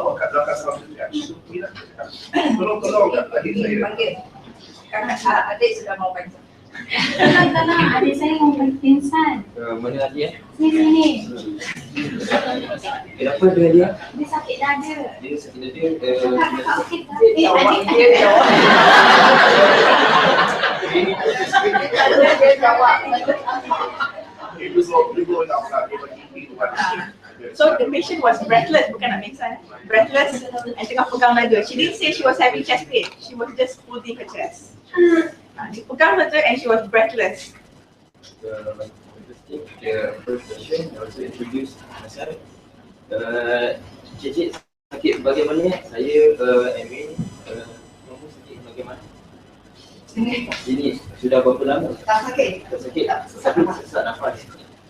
bawa kat belakang sama sekali. Tolong kat adik saya. Panggil. Kan adik sudah mau panggil. Tenang, adik saya mau pingsan. Mana adik Sini. Kenapa dengan dia? Dia sakit dada. Dia sakit dada. Okey. Dia jawab. So the patient was breathless, bukan nak pingsan. Breathless and tengah pegang dada. She didn't say she was having chest pain. She was just holding her chest. Dia pegang dada and she was breathless. The first session, I also introduce myself. Cik sakit bagaimana? Saya Amin. Kamu sakit bagaimana? Ini sudah berapa lama? Tak sakit. Tak sakit? Tapi sesak nafas.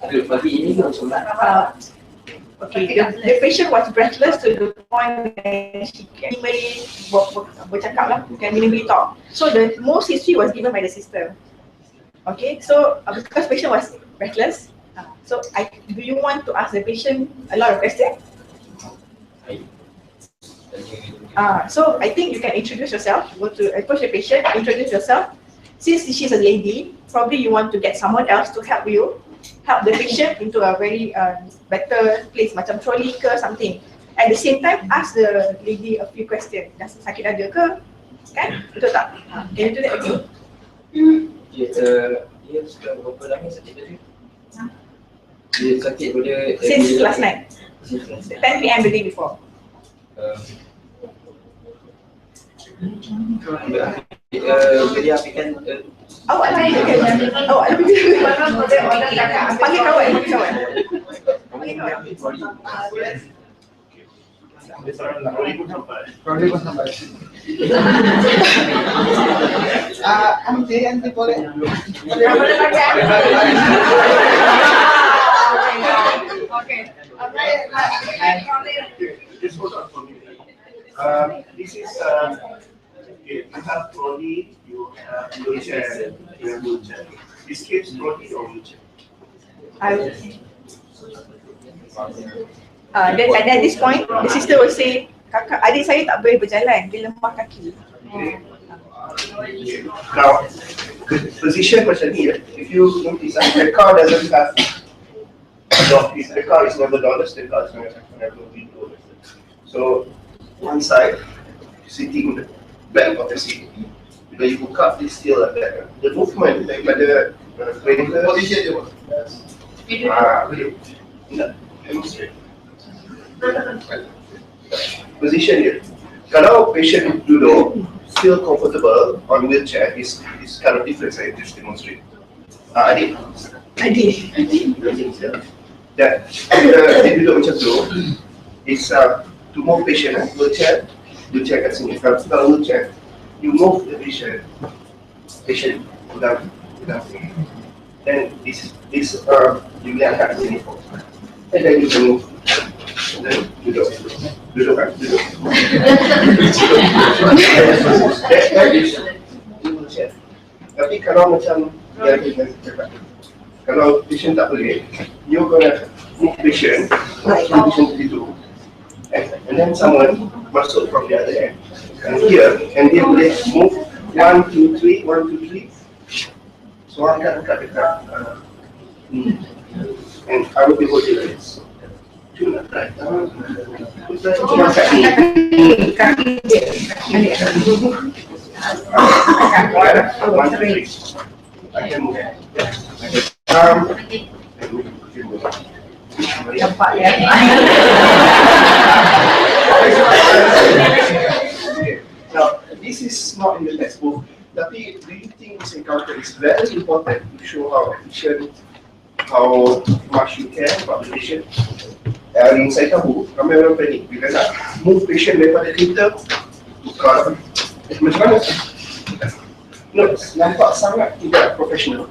Pagi ini ke macam mana? Okay, the patient was breathless to the point that she can't even bercakap lah, can minimally talk. So the most history was given by the sister. Okay, so because patient was breathless, so do you want to ask the patient a lot of questions? So I think you can introduce yourself, go to approach the patient, introduce yourself. Since she's a lady, probably you want to get someone else to help the patient into a very better place, macam trolley ke something. At the same time, ask the lady a few questions. Dah sakit dada ke? Kan? Betul tak? Can you do that again? Dia sudah berapa lama sakit tadi? Dia sakit pada Since last night. Since last night. 10 PM the day before. Dia apikan Awak lah yang awak lebih panggil kawan. Nanti boleh. Okay. Just hold on for me. This is you have trolley, you have wheelchair, you have wheelchair. This case trolley or wheelchair? Then at this point, the sister will say, kakak, adik saya tak boleh berjalan, dia lemah kaki. Now, position macam ni, if you notice, the car doesn't have door. The car is never doorless, the car is never windowless. So, one side, sitting the back of the seat. Bila you buka, it's still like that. The movement daripada position dia. Boleh. Nak demonstrate. Position dia. Kalau patient duduk, still comfortable on wheelchair, is kind of different. Saya just demonstrate. Adik. Dan dia duduk macam tu, is to move patient, wheelchair kat sini. Kalau wheelchair, you move the patient down. Then this you boleh angkat kat sini. And then you can move. And then duduk kan, duduk. That is wheelchair. Tapi kalau macam yang kita cakap, kalau patient tak boleh, you're gonna move patient, position situ. And then someone masuk from the other end. And here, and dia boleh move 1, 2, 3, 1, 2, 3. So angkat dekat. And I will be holding this. Cuma right. Cuma kaki. One, three. I can move. Nampak ya. Now, this is not in the textbook, tapi do you think this encounter is very important to show how efficient, how much you care about the patient? Yang saya tahu, ramai orang panik bila nak move patient daripada kereta, buka macam mana? No, nampak sangat tidak professional.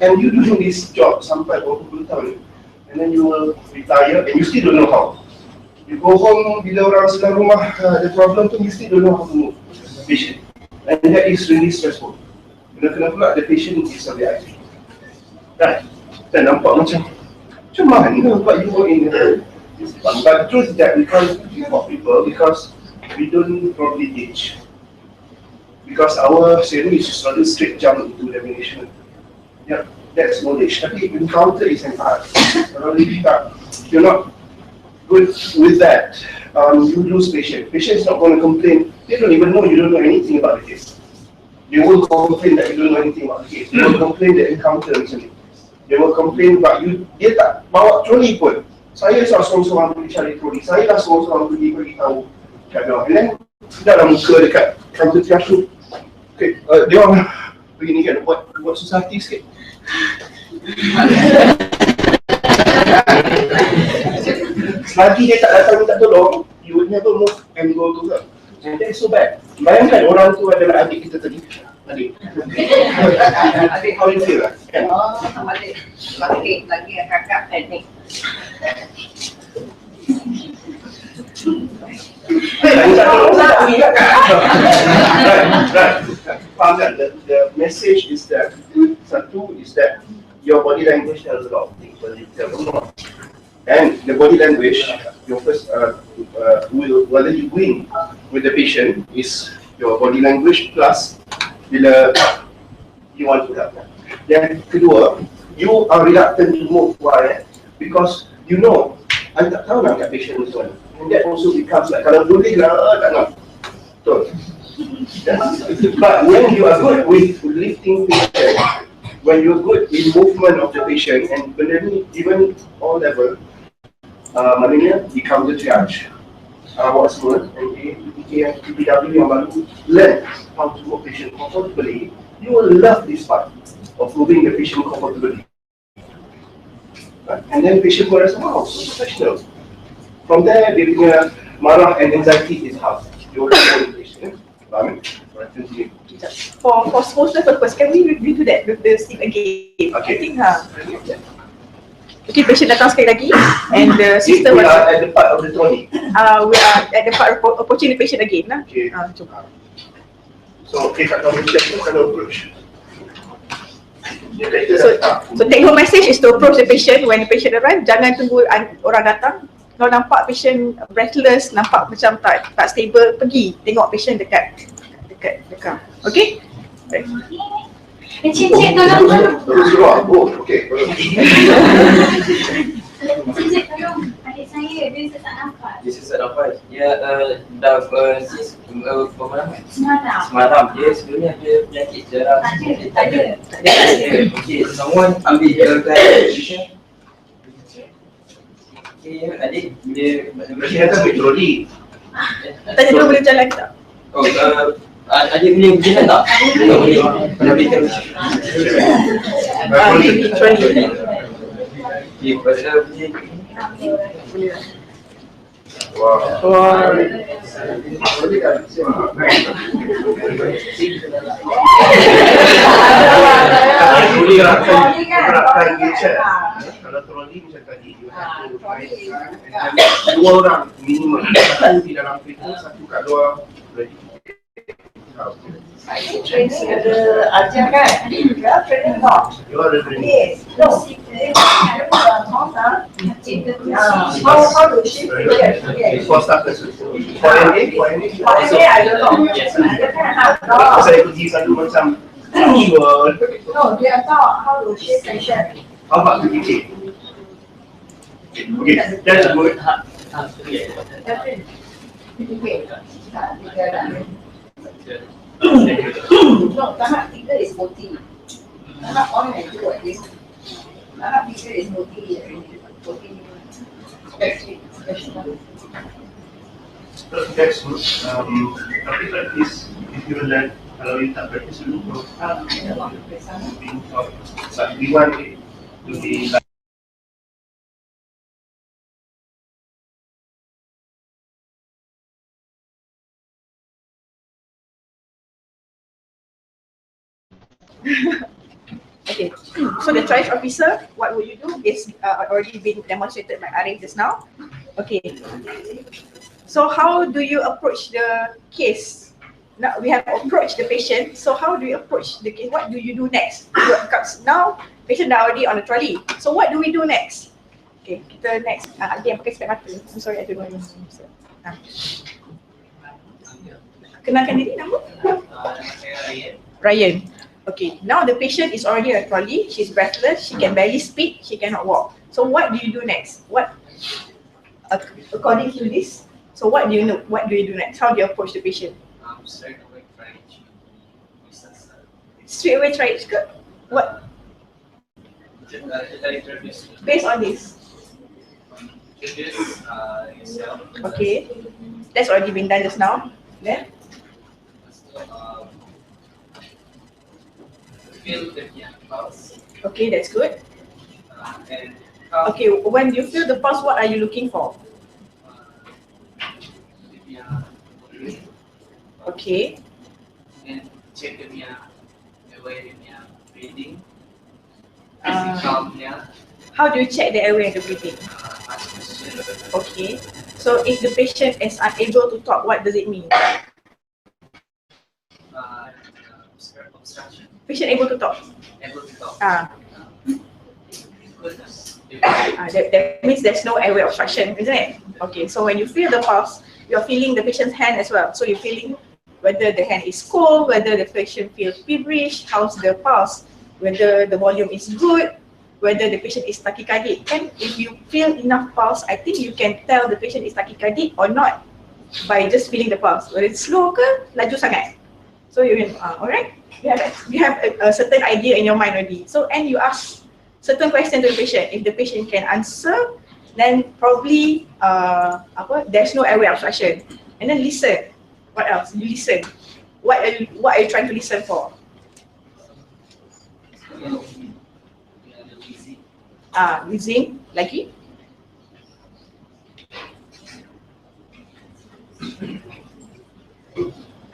And you doing this job sampai 20 tahun, and then you will retire and you still don't know how. You go home, bila orang sebelah rumah ada problem tu, you still don't know how to move patient. And that is really stressful. Kena pula the patient is a VIP. Right? Dan nampak macam mana but you were in But the truth is that we can't give up people because we don't probably teach. Because our theory is sort of straight jump into definition. Yeah, that's knowledge. Tapi encounter is an art. Kalau you're not good with that, you lose patient. Patient is not going to complain. They don't even know you don't know anything about the case. They won't complain that you don't know anything about the case. They will complain the encounter recently. They will complain about you. Dia tak bawa trolley pun. Saya seorang-seorang pergi cari trolley. Saya dah seorang-seorang pergi beritahu. And then, dalam muka dekat counter triage tu. Okay, dia orang begini kan, buat susah hati sikit. Selagi dia tak datang minta tolong, you would never move and go to her. And that is so bad. Bayangkan orang tu adalah adik kita tadi. Adik. Adik, how you feel lah? Kan? Oh, adik. Lagi kakak panik. Faham kan? The message is that, satu is that your body language tells a lot of things. And the body language, your first will, whether you win with the patient is your body language plus bila you want to help. Then kedua, you are reluctant to move. Why? Because you know, I tak tahu nak kat patient ni. And that also becomes like, kalau boleh lah, tak nak. Betul. But when you are good with lifting patient, when you are good in movement of the patient, and benda ni even all level, maknanya di counter triage, awak semua, NA, PPW yang baru, learn how to move patient comfortably, you will love this part of moving the patient comfortably. And then patient will rasa, wow, so professional. From there, dia punya marah and anxiety is half. You will have the patient. Faham? For smoother purpose, can we do that with the sleep again? Okay. I think okay, patient datang sekali lagi and the sister we was are at the part of the trolley. we are at the part of approaching the patient again lah. Okay. Cuba. So, okay, kat dalam patient tu kena approach. Dia kata So take home message is to approach the patient when the patient arrive. Jangan tunggu orang datang. Kalau nampak patient breathless, nampak macam tak stable, pergi tengok patient dekat. Okay? Right. Cik tolong. terus keluar. Oh, okay. Cik tolong. Adik saya, dia sesak nafas. Dia sesak nafas. Dia dah sis berapa lama? Semalam. Dia sebelumnya ada penyakit jarang. Tak ada. Okey, someone ambil clarification. Okay, adik dia Patient datang ambil trolley. Tanya dulu boleh jalan tak? Oh, adik boleh berjalan tak? Tak boleh. Boleh clarification. Maybe trolley. Okay, pasal boleh. Boleh lah. Wow. Trolley gerakkan wheelchair. Kalau trolley macam tadi, you have to find dua orang minimum. Satu di dalam kereta, satu kat luar. Training ada ajar kan? Ya, training tak? You are the training. Yes. No. How do she forget? For starters, for NA, I don't know. saya pergi satu macam sure. No, they are taught how to shape patient. How about the DK? Okay, that's good. No, tahap 3 is multi. Tahap 1 and 2 at least. Tahap 3 is multi. That's good. Tapi practice, if you learn, kalau you tak practice dulu, we want it to be like Okay, so the triage officer, what would you do is already been demonstrated by Arif just now. Okay, so how do you approach the case? Now we have approached the patient, so how do you approach the case? What do you do next? Because now patient are already on the trolley, so what do we do next? Okay, kita next. Ada yang pakai spek mata. I'm sorry, I don't know your name. Kenalkan diri, nama? Ryan. Okay, now the patient is already a trolley. She's breathless. She can barely speak. She cannot walk. So what do you do next? What, according to this, so what do you know? What do you do next? How do you approach the patient? Straight away try to research. Straight away try it. What? Based on this. Introduce yourself. Okay, that's already been done just now. Then Feel the pulse. okay, that's good. And Okay, when you feel the pulse, what are you looking for? Okay, and check the way breathing. Calmnya. how do you check the airway and the breathing? Ask question. Okay, so if the patient is unable to talk, what does it mean? Obstruction. Patient able to talk. Able to talk. Goodness. That means there's no airway obstruction, isn't it? Okay, so when you feel the pulse, you're feeling the patient's hand as well. So you're feeling whether the hand is cold, whether the patient feels feverish, how's the pulse, whether the volume is good, whether the patient is tachycardic. And if you feel enough pulse, I think you can tell the patient is tachycardic or not by just feeling the pulse. Whether it's slow ke, laju sangat. So you alright, you have a certain idea in your mind already. So and you ask certain questions to the patient. If the patient can answer, then probably there's no airway obstruction. And then listen. What else? You listen. What are you trying to listen for? Using lagi.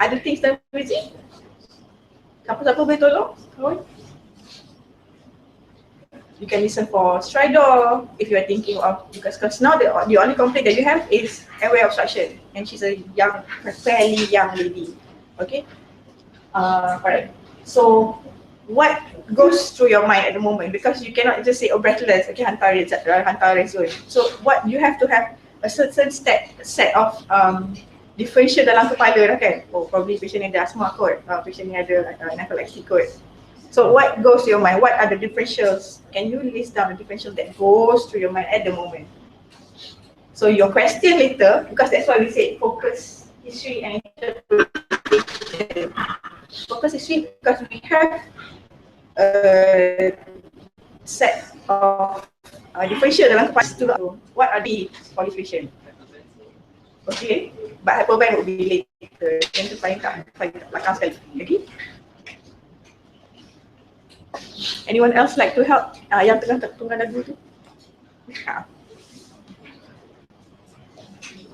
Ada things that busy? Siapa-siapa boleh tolong? Kawan? You can listen for stridor if you are thinking of, because now the only complaint that you have is airway obstruction, and she's a fairly young lady. Okay. Alright. So what goes through your mind at the moment? Because you cannot just say, oh, breathless, okay, hantar zone. So what you have to have a certain set of differential dalam kepala dah kan. Oh, probably patient ni ada asthma kot, patient ni ada narcolepsy kot. So what goes to your mind? What are the differentials? Can you list down the differential that goes through your mind at the moment? So your question later, because that's why we say focus, history and interpretation. Focus history because we have a set of differential dalam kepala tu. What are the qualification? Okay, but hypervan would be later. Yang tu paling belakang sekali. Okay. Anyone else like to help? Yang tengah tunggang lagu tu.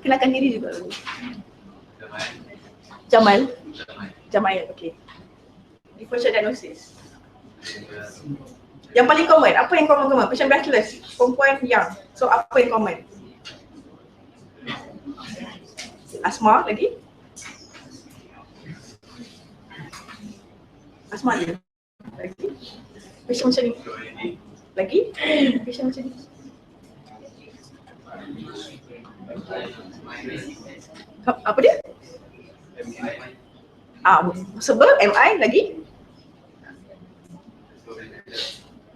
Kenalkan diri juga dulu. Jamal. Jamal, okay. Differential diagnosis. Yang paling common, apa yang common? Patient breathless, perempuan young. So apa yang common? Asma lagi? Asma dia. Lagi? Patient macam ni. Lagi? Patient macam ni. Apa dia? Sebab MI lagi?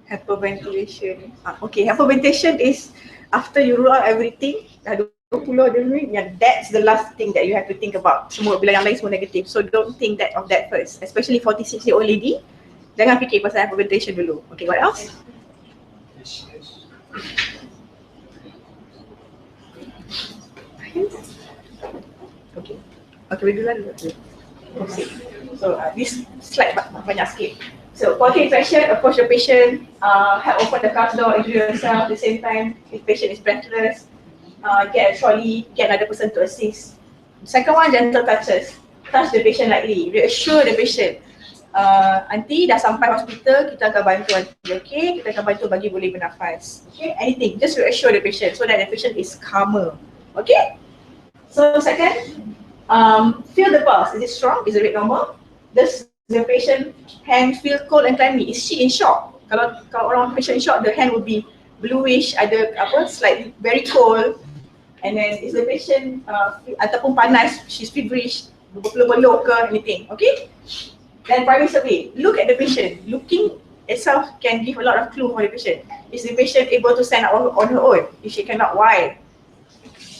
Hyperventilation. Okay, hyperventilation is after you rule out everything, dah 20 minit, that's the last thing that you have to think about. Semua bila yang lain semua negatif. So don't think of that first. Especially 46-year-old lady. Jangan fikir pasal hyperventilation dulu. Okay, what else? Okay. Okay, we do that dulu. Okay. So this slide banyak sikit. So quality interaction, approach the patient, help open the car door, introduce yourself at the same time. If patient is breathless, get a trolley, get another person to assist. Second one, gentle touches. Touch the patient lightly, reassure the patient. Nanti dah sampai hospital, kita akan bantu nanti, okay? Kita akan bantu bagi boleh bernafas. Okay, anything, just reassure the patient so that the patient is calmer. Okay? So second, feel the pulse. Is it strong? Is the rate normal? Does the patient hand feel cold and clammy? Is she in shock? Kalau orang patient in shock, the hand will be bluish, ada apa, slightly very cold, and then is the patient ataupun panas, she's feverish, berpeluh-peluh ke anything, okay? Then primary survey, look at the patient. Looking itself can give a lot of clue for the patient. Is the patient able to stand up on her own? If she cannot, why?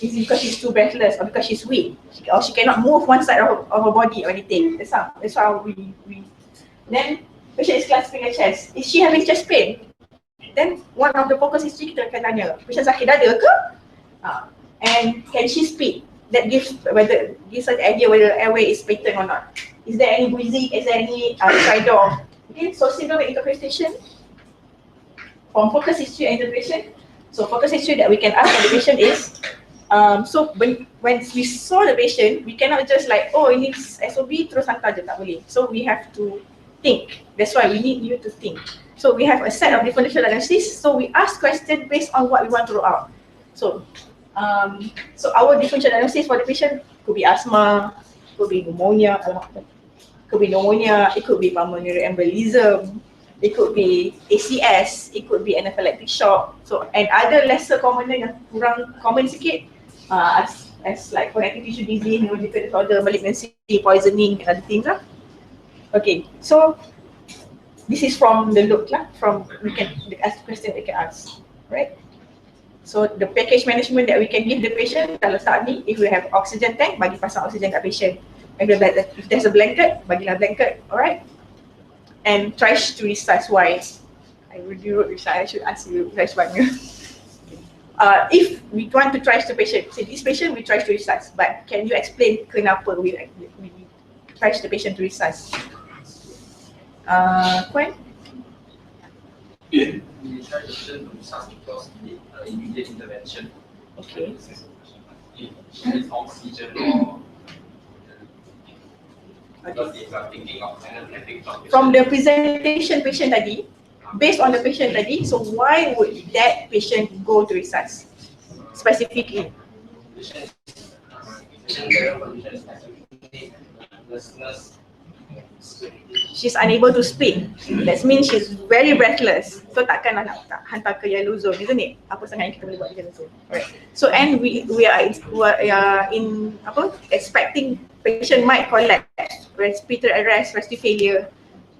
Is it because she's too breathless or because she's weak? Or she cannot move one side of her body or anything? That's how we then patient is clasping her chest. Is she having chest pain? Then one of the focus history kita akan tanya, patient sakit dada ke? And can she speak? That gives us an idea whether airway is patent or not. Is there any wheezing? Is there any stridor? Okay, so syndrome interpretation from focus history and interpretation. So focus history that we can ask the patient is, so when we saw the patient, we cannot just like, oh, ini SOB terus hantar je, tak boleh. So we have to think. That's why we need you to think. So we have a set of differential diagnosis. So we ask questions based on what we want to rule out. So our differential diagnosis for the patient could be asthma, could be pneumonia, it could be pulmonary embolism, it could be ACS, it could be anaphylactic shock. So and other lesser common yang kurang common sikit, as like connective tissue disease, neurological disorder, malignancy, poisoning, and other things lah. Okay, so this is from the look lah. From we can ask the question we can ask, right? So the package management that we can give the patient, dah letak ni, if we have oxygen tank, bagi pasang oxygen kat patient. If there's a blanket, bagilah blanket, alright? And try to resuscitate why. I already wrote resuscitate, I should ask you guys one more. If we want to try the patient, say this patient we try to resuscitate, but can you explain kenapa we try the patient to resuscitate? Kwan? We try to turn to resuscitate because we need immediate intervention. Okay. If it's oxygen or because they are thinking of anaphylactic shock. From the presentation patient tadi, based on the patient tadi, so why would that patient go to resuscitate specifically? She's unable to speak. That means she's very breathless. So takkan nak hantar ke yellow zone, isn't it? Apa sangat yang kita boleh buat di yellow zone. Alright. So and we are in expecting patient might collapse, respiratory arrest, respiratory failure,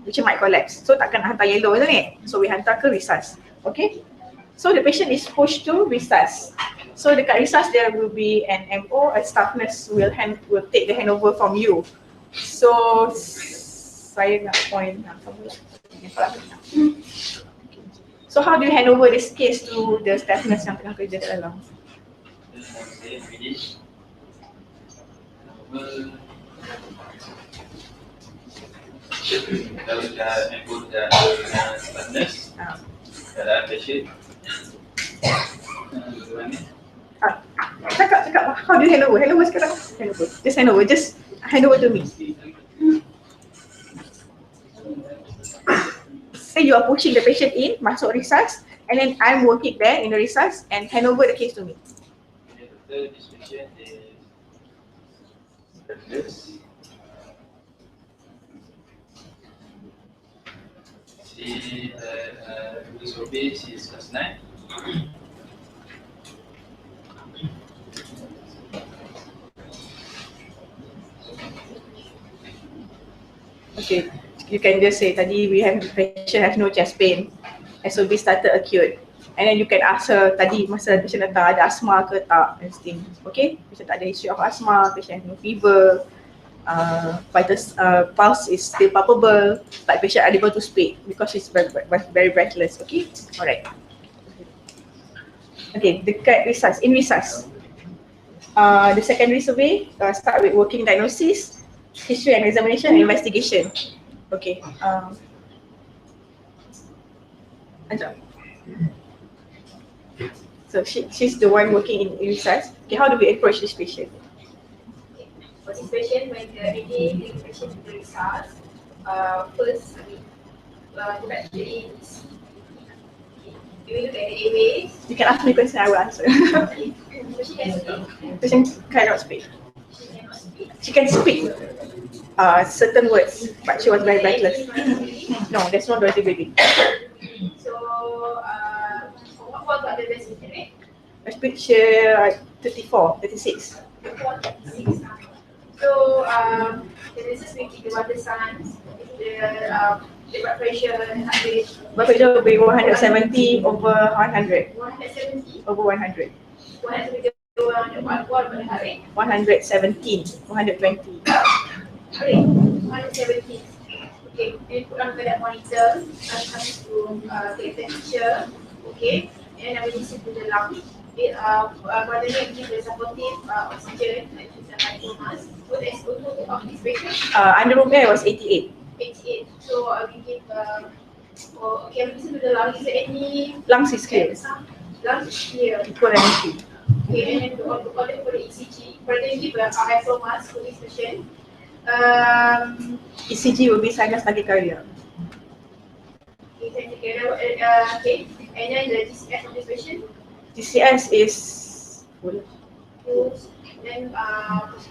patient might collapse. So takkan hantar yellow, isn't it? So we hantar ke resuscitate. Okay. So the patient is pushed to resuscitate. So dekat resuscitate there will be an MO, a staff nurse will take the handover from you. So saya nak point So how do you hand over this case to the staff nurse yang tengah kerja kat dalam? Kalau dah handle dah staff nurse, dah patient. Cakap how do you hand over? Hand over sekarang. Just hand over. Just hand over to me. Say you are pushing the patient in, masuk resuscitate, and then I'm working there in the resuscitate and hand over the case to me. The third patient is this. She disobeyed, she is class 9. Okay, you can just say tadi we have patient has no chest pain, SOB started acute, and then you can ask her tadi masa patient datang ada asthma ke tak, and things. Okay, patient tak ada history of asthma, patient has no fever, pulse is still palpable, but patient unable to speak because she's very breathless. Okay, alright. Okay, dekat resuscitate, in resuscitate, the secondary survey start with working diagnosis, history and examination and investigation. Okay. Ajak. So she's the one working in resuscitate. Okay, how do we approach this patient? For this patient, when the patient to the resuscitate, first we look at the airways. We look at the airways. You can ask me question, I will answer. She can speak. Patient cannot speak. She cannot speak. She can speak certain words, but she was very breathless. No, there's no dirty breathing. So, what Respiratory 34, 36. So, the nurses will keep the vital signs, the blood pressure, heart rate. Blood pressure will be 170 over 100. 170. Over 100. 170 over 100. What about the heart rate? 117, 120. Heart rate, 170. Okay, then put on that monitor, coming to take temperature. Okay, and I will listen to the lung. Whether you give the supportive oxygen, like use a high mask. What is O2 of this patient? Under room air was 88. 88. So I will give, okay, I will listen to the lung. Is there any Lungs is clear. lungs is clear? Equal energy. Okay, and then to order for the ECG, whether you give a high flow mask for this patient. ECG will be sinus tachycardia. Okay, and then the GCS of this patient. GCS is full. Then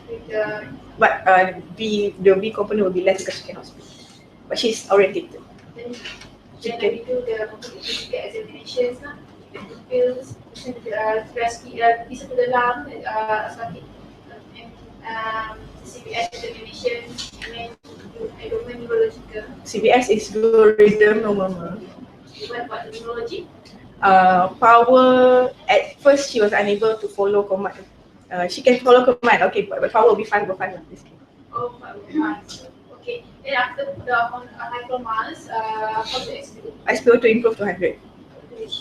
with the But the B component will be less because she cannot speak. But she's orientated. then we do the physical examinations, the pupils, listen to the listen to the lung, CBS examination, and then do abdomen neurological. CBS is low rhythm, no murmur. What about the neurology? Power, at first she was unable to follow command. She can follow command, okay, but power will be 5 over 5 like this. Oh, okay. Then after the high flow mask, how to execute? SPO to improve to 100,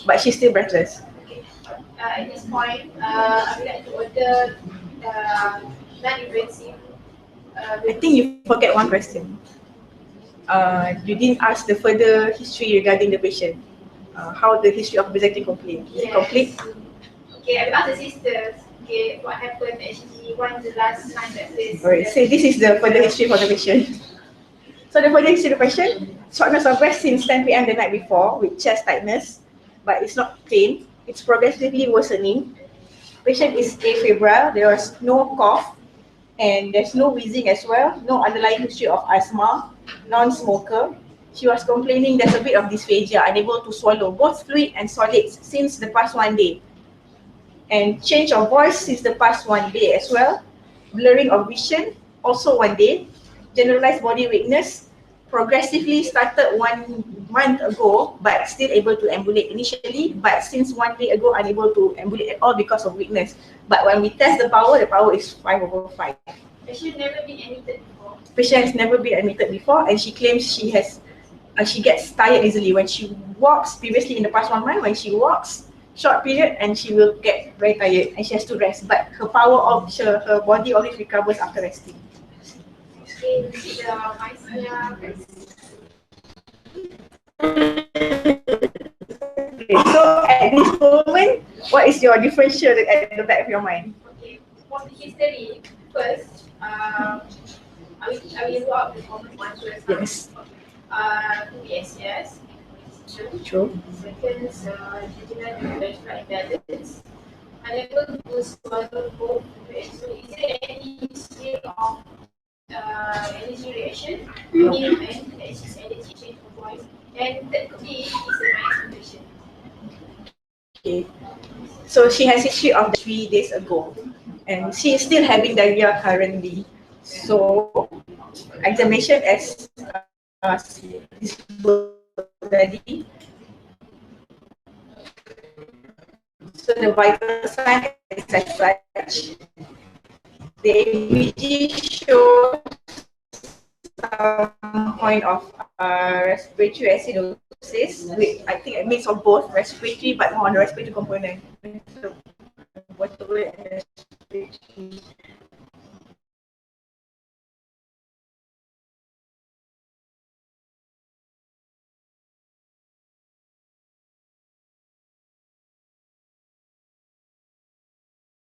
but she's still breathless. Okay. At this point, I would like to order non-invasive. I think you forget one question. You didn't ask the further history regarding the patient. How the history of presenting complaint. Is it complete? Okay, I will ask the sisters. Okay, what happened actually? When's the last time that this? Alright, so this is the further history for the patient. So the further history of the patient, shortness of breath since 10 p.m. the night before with chest tightness, but it's not pain. It's progressively worsening. Patient is afebrile. There was no cough, and there's no wheezing as well. No underlying history of asthma. Non-smoker. She was complaining there's a bit of dysphagia, unable to swallow both fluid and solids since the past 1 day. And change of voice since the past 1 day as well. Blurring of vision, also 1 day. Generalized body weakness, progressively started 1 month ago, but still able to ambulate initially, but since 1 day ago, unable to ambulate at all because of weakness. But when we test the power is 5 over 5. Patient never been admitted before. Patient has never been admitted before, and she claims she gets tired easily when she walks. Previously in the past 1 month, when she walks, short period, and she will get very tired and she has to rest. But her her body always recovers after resting. Okay, this is the mycia. Okay, so at this moment, what is your differential at the back of your mind? Okay, for the history, first, I will go out the common one first. Yes. 2 yes. True. Second, jejunal electrolyte imbalance. Unable to swallow both. So, is there any history of energy reaction? Minimum and energy change of voice. And that could be is a nice condition. Okay. So she has history of 3 days ago, and she is still having diarrhea currently. So examination as is ready. So the vital sign is as such. The ABG shows some point of respiratory acidosis, with I think a mix of both respiratory but more on the respiratory component. So, water and respiratory.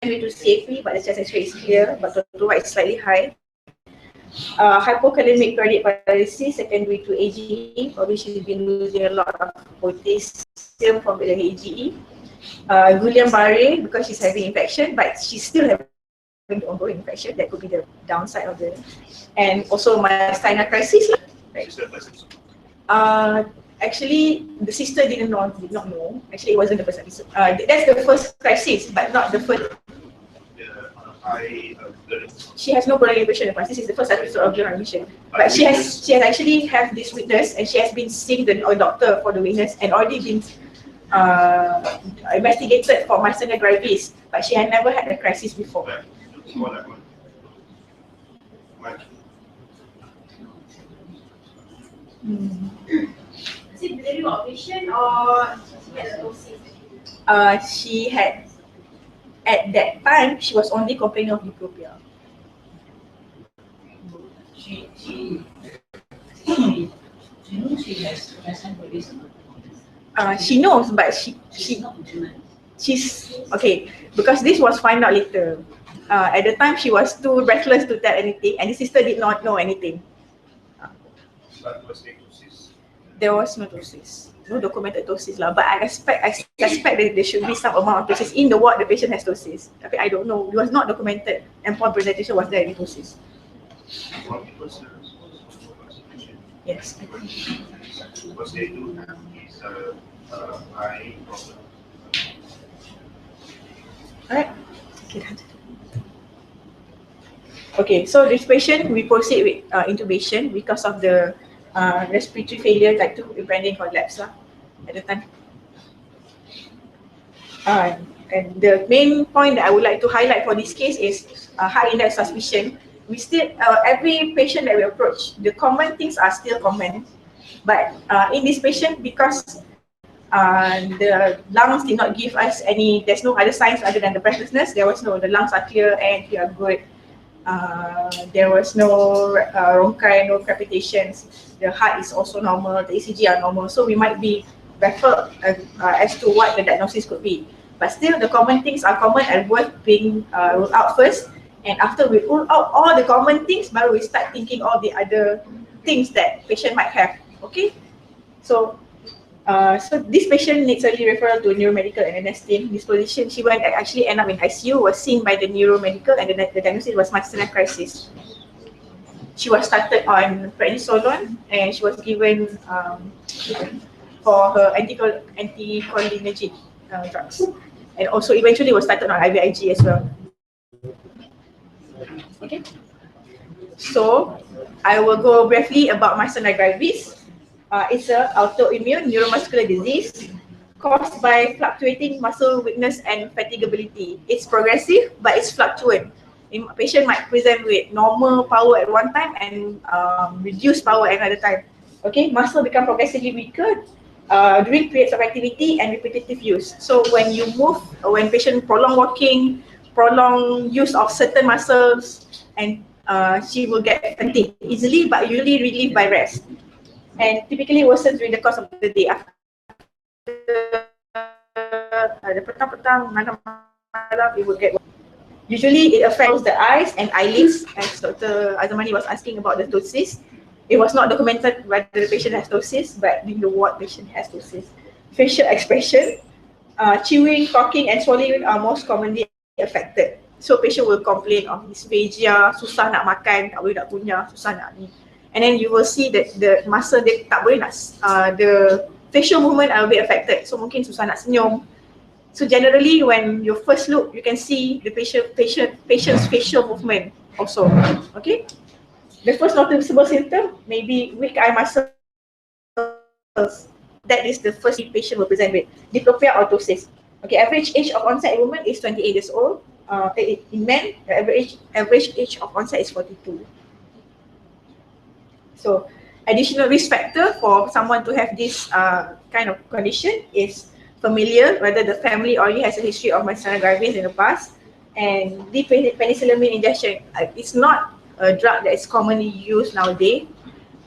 To safely, but the chest X-ray is clear, but total is slightly high. Hypokalemic cardiac paralysis secondary to AGE, probably she's been losing a lot of potassium from the AGE. Guillain-Barré because she's having infection, but she's still having ongoing infection. That could be the downside of the, and also myasthenia crisis. Right. actually the sister did not know. Actually, it wasn't the first episode. That's the first crisis, but not the first. She has no coronary vision in the past. This is the first episode of coronary vision. But she has actually have this witness, and she has been seeing the doctor for the witness and already been investigated for myasthenia gravis, but she had never had a crisis before. Is it delivery operation or she had a dosage? She had, at that time, she was only complaining of diplopia. She knows she has present for this. She knows, but she's okay, because this was found out later. At the time, she was too breathless to tell anything, and the sister did not know anything. There was no ptosis, no documented ptosis lah. But I suspect that there should be some amount of ptosis in the ward. The patient has ptosis. Okay, I don't know. It was not documented, and upon presentation was there any ptosis. Yes. Because they do have this eye problem. Alright. Okay, so this patient, we proceed with intubation because of the respiratory failure type 2 impending collapse at the time. And the main point that I would like to highlight for this case is high index suspicion. We still, every patient that we approach, the common things are still common. But in this patient, because the lungs did not give us any, there's no other signs other than the breathlessness. There was no, the lungs are clear and we are good. There was no rhonchi, no crepitations. The heart is also normal, the ECG are normal. So we might be baffled as to what the diagnosis could be. But still, the common things are common and worth being ruled out first. And after we rule out all the common things, baru we start thinking all the other things that patient might have. Okay, so this patient needs early referral to neuromedical and NS team. This position, she went actually end up in ICU, was seen by the neuromedical, and the diagnosis was myasthenia crisis. She was started on prednisolone and she was given for her anticholinergic drugs, and also eventually was started on IVIG as well. Okay, so I will go briefly about myasthenia gravis. It's an autoimmune neuromuscular disease caused by fluctuating muscle weakness and fatigability. It's progressive, but it's fluctuant. A patient might present with normal power at one time and reduced power at another time. Okay, muscle become progressively weaker during periods of activity and repetitive use. So when you move, when patient prolong walking, prolong use of certain muscles, and she will get fatigued easily, but usually relieved by rest. And typically worsens during the course of the day. After the petang-petang, malam, it will get worse. Usually it affects the eyes and eyelids, as Dr. Azamani was asking about the ptosis. It was not documented whether the patient has ptosis, but in the ward patient has ptosis. Facial expression, chewing, talking and swallowing are most commonly affected. So patient will complain of dysphagia, susah nak makan, tak boleh nak kunyah, susah nak ni. And then you will see that the muscle dia tak boleh nak, the facial movement are a bit affected. So mungkin susah nak senyum. So generally when you first look, you can see the patient's facial movement also. Okay. The first noticeable symptom may be weak eye muscles. That is the first patient will present with diplopia or ptosis. Okay, average age of onset in women is 28 years old. In men, the average age of onset is 42. So, additional risk factor for someone to have this kind of condition is familial, whether the family already has a history of myasthenia gravis in the past, and the penicillamine injection. It's not a drug that is commonly used nowadays,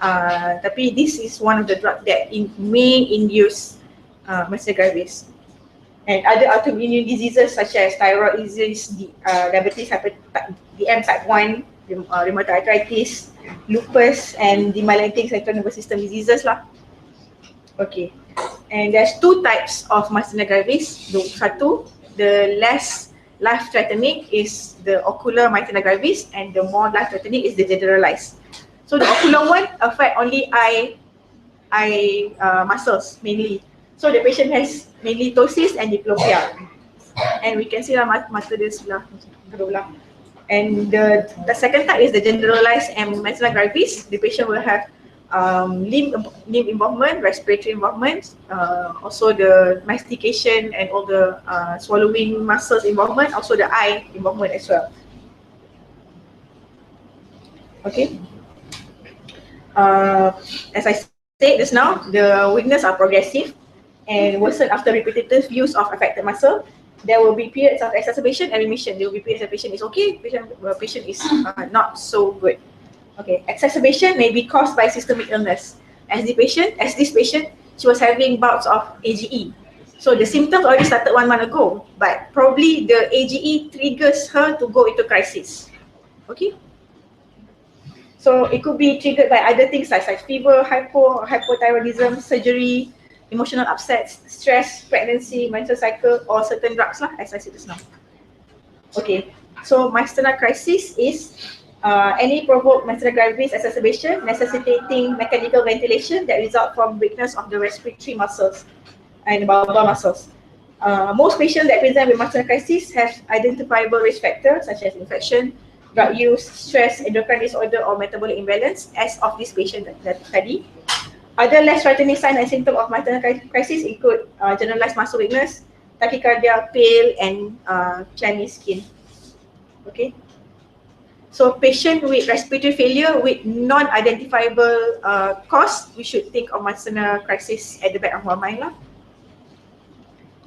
tapi this is one of the drugs that may induce myasthenia gravis. And other autoimmune diseases such as thyroid disease, diabetes, DM type 1, rheumatoid arthritis, lupus, and demyelinating central nervous system diseases lah. Okay, and there's two types of myasthenia gravis. The less life-threatening is the ocular myasthenia gravis, and the more life-threatening is the generalized. So the ocular one affect only eye eye muscles mainly. So the patient has mainly ptosis and diplopia. And we can see lah mata dia sebelah belah. And the second type is the generalized myasthenia gravis. The patient will have limb involvement, respiratory involvement, also the mastication and all the swallowing muscles involvement, also the eye involvement as well. Okay. As I said just now, the weakness are progressive and worsen after repetitive use of affected muscle. There will be periods of exacerbation and remission. There will be periods the patient is okay, patient is not so good. Okay, exacerbation may be caused by systemic illness. As this patient, she was having bouts of AGE. So the symptoms already started 1 month ago, but probably the AGE triggers her to go into crisis. Okay. So it could be triggered by other things like fever, hypothyroidism, surgery, emotional upsets, stress, pregnancy, menstrual cycle, or certain drugs lah, as I said just now. Okay, so myasthenia crisis is any provoked myasthenia gravis exacerbation necessitating mechanical ventilation that result from weakness of the respiratory muscles and bulbar muscles. Most patients that present with myasthenia crisis have identifiable risk factors such as infection, drug use, stress, endocrine disorder, or metabolic imbalance, as of this patient that study. Other less threatening signs and symptoms of myasthenia crisis include generalized muscle weakness, tachycardia, pale, and clammy skin. Okay. So patient with respiratory failure with non-identifiable cause, we should think of myasthenia crisis at the back of our mind lah.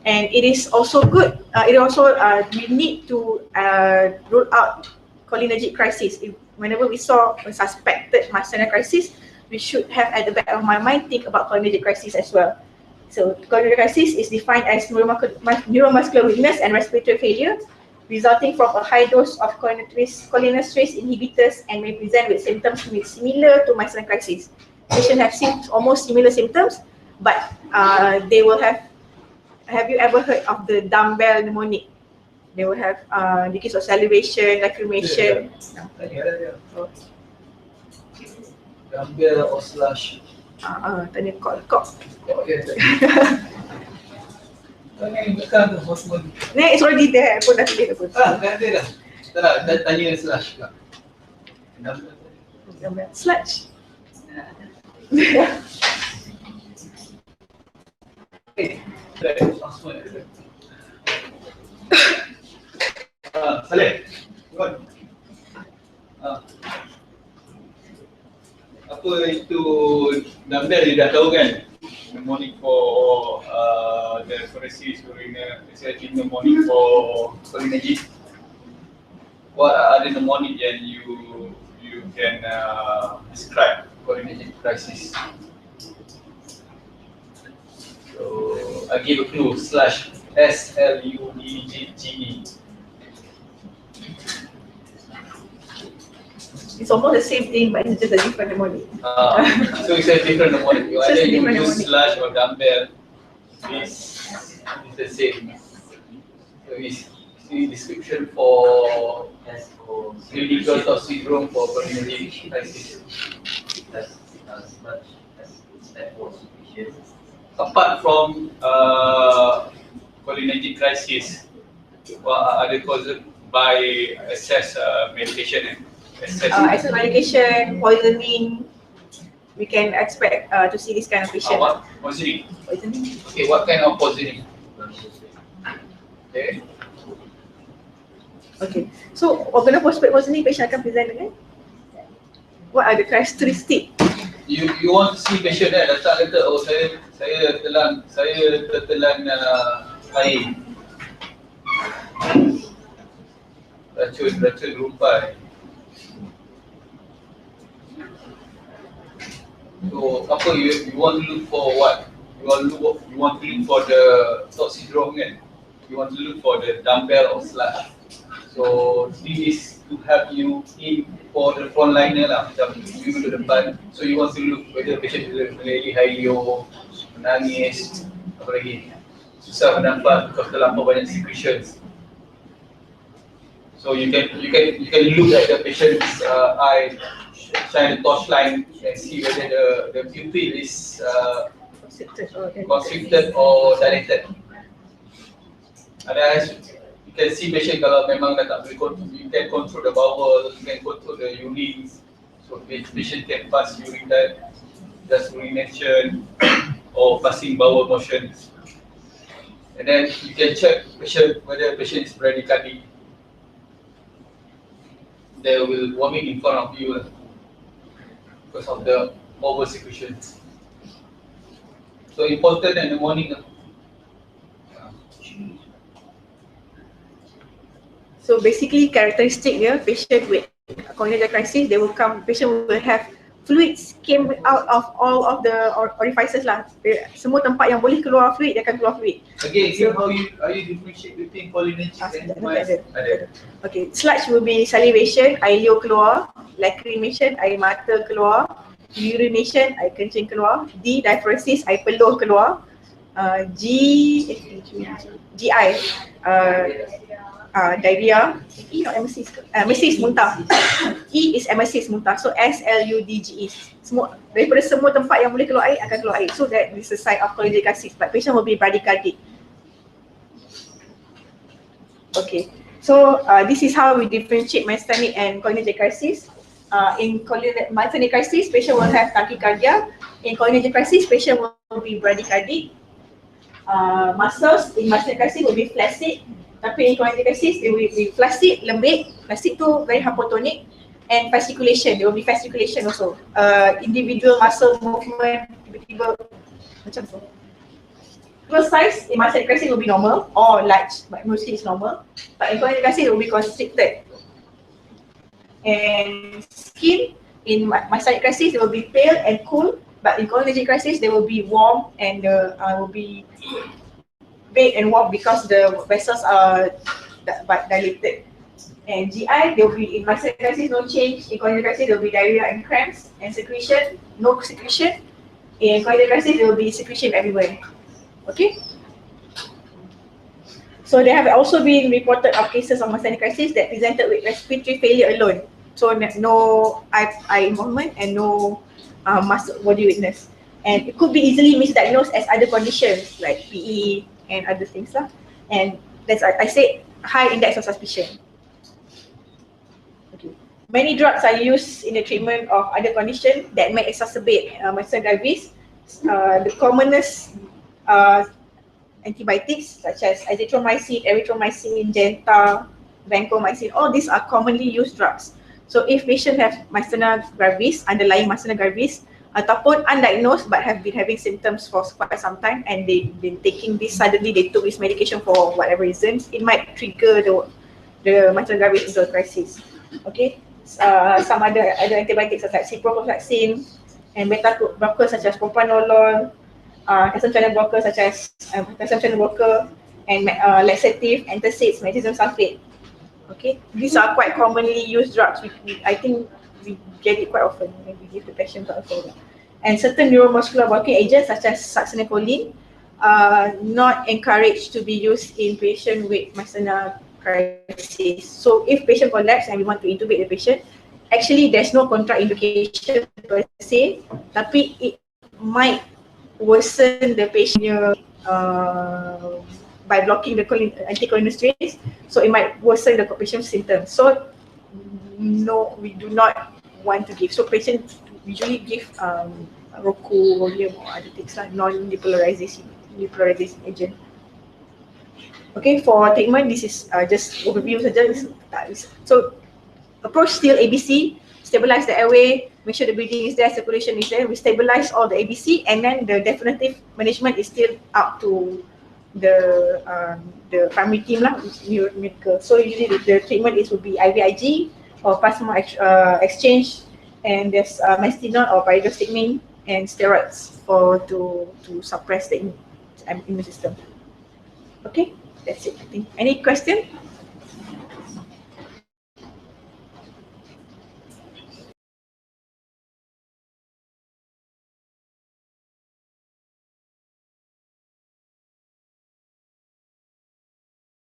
And it is also good. We need to rule out cholinergic crisis. Whenever we saw a suspected myasthenia crisis, we should have at the back of my mind think about cholinergic crisis as well. So cholinergic crisis is defined as neuromuscular weakness and respiratory failure resulting from a high dose of cholinesterase inhibitors and may present with symptoms similar to myasthenia crisis. Patients have almost similar symptoms, but they will have you ever heard of the dumbbell pneumonic? They will have decrease of salivation, lacrimation. Dumbbell or slush. Tanya kok. It's already there. Pun dah tulis pun. Dah ada dah. Tak nak, dah tanya slush pula. Slush. Saleh, apa itu dumbbell dia dah tahu kan? Mnemonic for the paresis urina, mnemonic for cholinergic. What are the mnemonic yang you can describe cholinergic crisis? So I give a clue. Slush, SLUDGE. It's almost the same thing, but it's just a different mnemonic. So it's a different mnemonic. You either you use slush or dumbbell. It's the same. So it's the description for clinical or syndrome for cholinergic crisis. Apart from cholinergic crisis, what are the causes by excess medication? Excess medication, poisoning, we can expect to see this kind of patient. What? Poisoning? Poisoning. Okay, what kind of poisoning? Okay. Okay, so organophosphate poisoning patient akan present dengan what are the characteristics? You want to see patient datang kata, oh saya tertelan air. Racun rumpai. So apa you want to look for what? You want to look for the TOT syndrome kan? You want to look for the dumbbell or slush. So this is to help you in for the frontliner lah, macam you go to depan. So you want to look whether patient is really hayo, menangis, apa lagi? Susah bernafas because terlampau banyak secretions. So you can look at the patient's eye shine a torchlight and see whether the pupil is constricted or dilated. Otherwise, you can see patient kalau memang dah tak boleh control, you can control the bowel, you can control the urine. So patient can pass urine that, just urination or passing bowel motion. And then you can check patient whether patient is bradycardic. They will vomit in front of you because of the over secretion. So important in the morning. So basically characteristic dia, patient with coronary crisis, they will come, patient will have fluids came out of all of the orifices lah. Semua tempat yang boleh keluar fluid, dia akan keluar fluid. Again, how you differentiate between cholinergic and myasthenic? Okay, sludge will be salivation, air liur keluar, lacrimation, air mata keluar, urination, air kencing keluar, D, diaphoresis, air peluh keluar, GI, diarrhea, E not emesis, emesis muntah, E is emesis muntah, so SLUDGE, semua, daripada semua tempat yang boleh keluar air akan keluar air, so that is a sign of cholinergic crisis, but patient will be bradycardic. Okay, so this is how we differentiate myasthenic and cholinergic crisis. In myasthenic crisis, patient will have tachycardia. In cholinergic crisis, patient will be bradycardic. Muscles in myasthenic crisis will be flaccid. Tapi in cholinergic crisis, they will be flaccid, lembik. Flaccid tu very hypotonic. And fasciculation, there will be fasciculation also. Individual muscle movement, tiba-tiba macam tu. First size in myasthenic crisis will be normal or large, but mostly it's normal. But in cholinergic crisis, it will be constricted. And skin in myasthenic crisis, it will be pale and cool. But in cholinergic crisis, they will be warm and will be big and warm because the vessels are dilated. And GI, they will be in myasthenic crisis, no change. In cholinergic crisis, there will be diarrhea and cramps and secretion, no secretion. In cholinergic crisis, there will be secretion everywhere. Okay. So there have also been reported of cases of myasthenic crisis that presented with respiratory failure alone. So no eye involvement and no muscle body weakness. And it could be easily misdiagnosed as other conditions like PE and other things lah. And that's, I said, high index of suspicion. Okay. Many drugs are used in the treatment of other conditions that may exacerbate myasthenia gravis. The commonest antibiotics such as azithromycin, erythromycin, Genta, vancomycin, all these are commonly used drugs. So if patient have myasthenia gravis, underlying myasthenia gravis, ataupun undiagnosed but have been having symptoms for quite some time and they've been taking this, suddenly they took this medication for whatever reasons, it might trigger the myasthenia gravis into a crisis. Okay, some other antibiotics such as ciprofloxacin and beta blockers such as propranolol, calcium channel blocker such as calcium channel blocker, and laxative, antacids, magnesium sulfate. Okay, these are quite commonly used drugs. I think we get it quite often when we give the patient quite often. And certain neuromuscular blocking agents such as succinylcholine are not encouraged to be used in patient with myasthenia crisis. So if patient collapse and we want to intubate the patient, actually there's no contraindication per se, tapi it might worsen the patient by blocking the anticholinesterase, so it might worsen the patient's symptoms. So no, we do not want to give. So patients usually give Roku, Rhodium or other things like non-depolarization agent. Okay, for treatment, this is just overview saja. So approach still ABC, stabilize the airway, make sure the breathing is there, circulation is there. We stabilize all the ABC, and then the definitive management is still up to the primary team lah, medical. So usually the treatment will be IVIG or plasma exchange, and there's mestinol or pyridostigmine and steroids to suppress the immune system. Okay, that's it. I think. Any question?